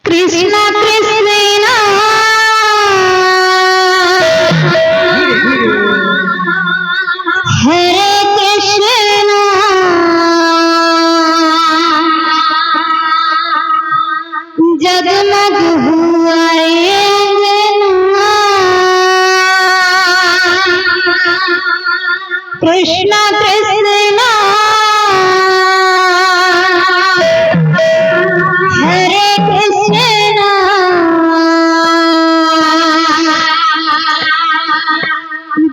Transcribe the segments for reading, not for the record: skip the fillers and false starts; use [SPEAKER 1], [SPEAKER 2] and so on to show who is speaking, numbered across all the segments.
[SPEAKER 1] कृष्ण कृष्ण हरे कृष्ण जगमग हुआ ये अंगना। कृष्ण कृष्ण हरे कृष्ण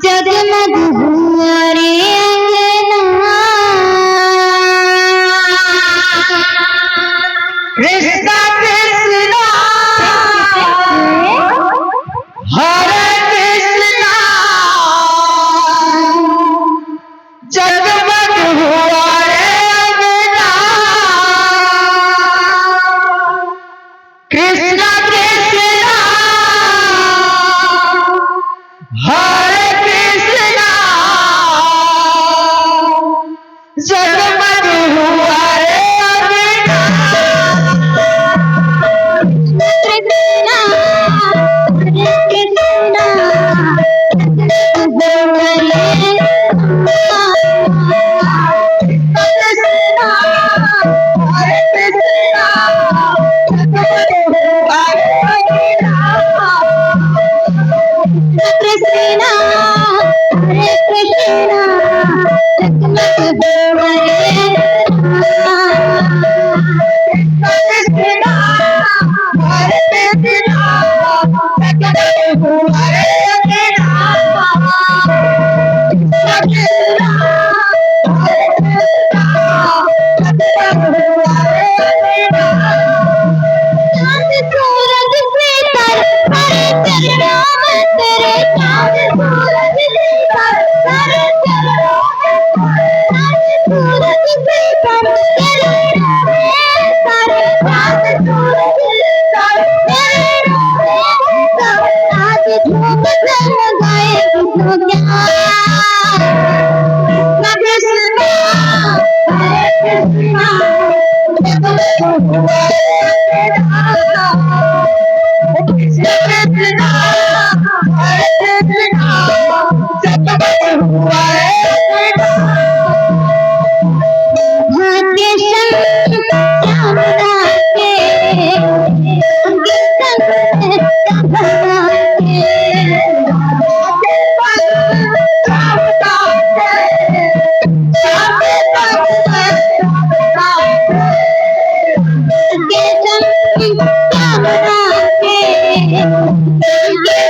[SPEAKER 1] जगमग हुआ रे अंगना। कृष्ण कृष्ण हरे कृष्ण जगमग हुआ रे अंगना। कृष्ण कृष्ण हरे कृष्ण जगमग हुआ रे अंगना। कृष्ण हरे कृष्ण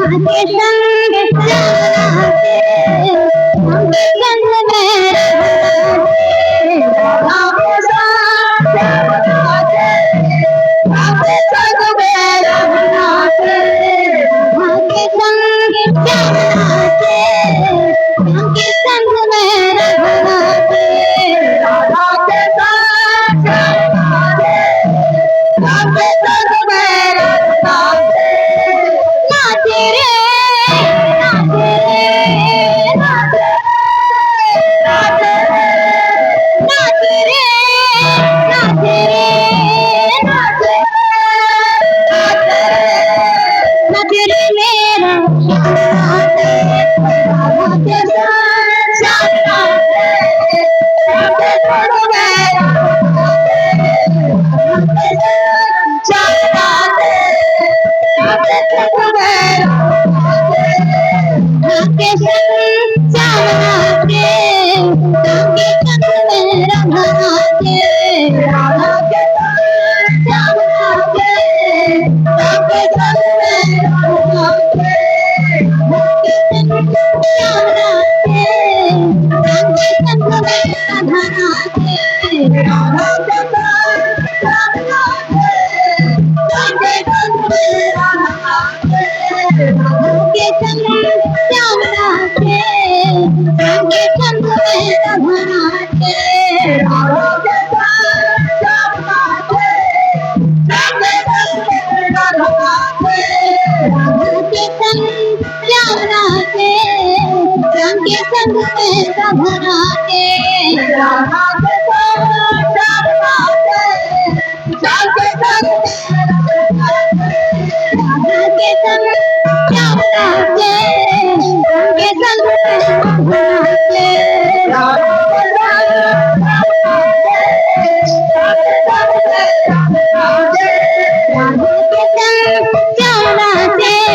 [SPEAKER 1] के संग जाना के उनके संग में रहना के राधा के साथ जाना के उनके संग में रहना के उनके संग जाना के उनके संग में रहना के राधा के साथ जाना के उनके संग में रहना के नाचे रे नाचे रे नाचे नाचे नाचे रे नाचे रे नाचे नाचे रे मेरा नाचे राधा के साथ जाना के राधे संग में रहना के राधे संग जाना के राधे संग में रहना के राधे संग जाना के राधे संग में रहना के राधा के संग जाना के राधे संग में रहना के राधे संग जाना के राधे संग में रहना के राधा के संग जाना के राधे संग में रहना के राधा के संग जाना के राधे संग में रहना के राधा के संग जाना के राधे संग में रहना के राधा के संग जाना के राधे संग में रहना के राधा के संग जाना के राधे संग में रहना के राधा के संग जाना के राधे संग में रहना के राधा के संग जाना के राधे संग में रहना के राधा के संग जाना के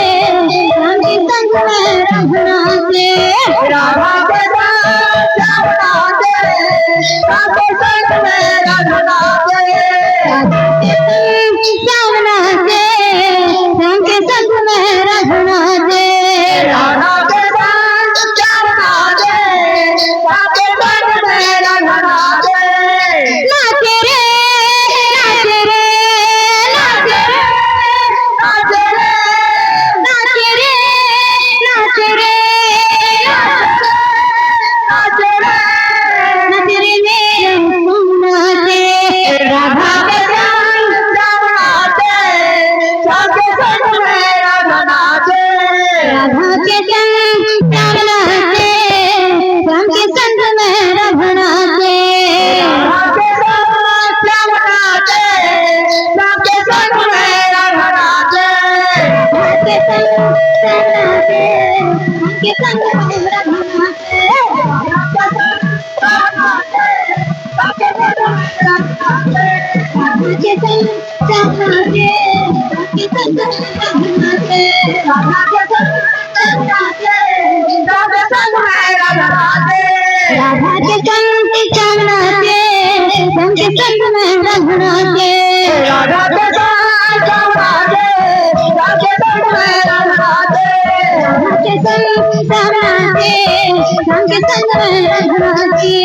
[SPEAKER 1] राधे संग में रहना के राधा के संग जाना के राधे संग में रहना के राधा के संग जाना के राधे संग में रहना के राधा के संग जाना के राधे संग में रहना के नाचे रे नाचे रे नाचे रे नाचे रे नाचे रे नाचे रे नाचे रे नाचे रे मेरे सोना के राधा के संग जाना के राधे संग में रहना के राधा के संग जाना के राम के संग में रहना के राधा के संग जाना के राम के संग में रहना के राधा के संग जाना के राम के संग में रहना के राधा के संग जाना के राम के संग में रहना के राधा के संग जाना के राम के संग में रहना के राधा के संग जाना के राम के संग में रहना के राधा के संग जाना के राम के संग में रहना के राधा के संग जाना के राम के संग में रहना के राधा के संग जाना के राम के संग में रहना के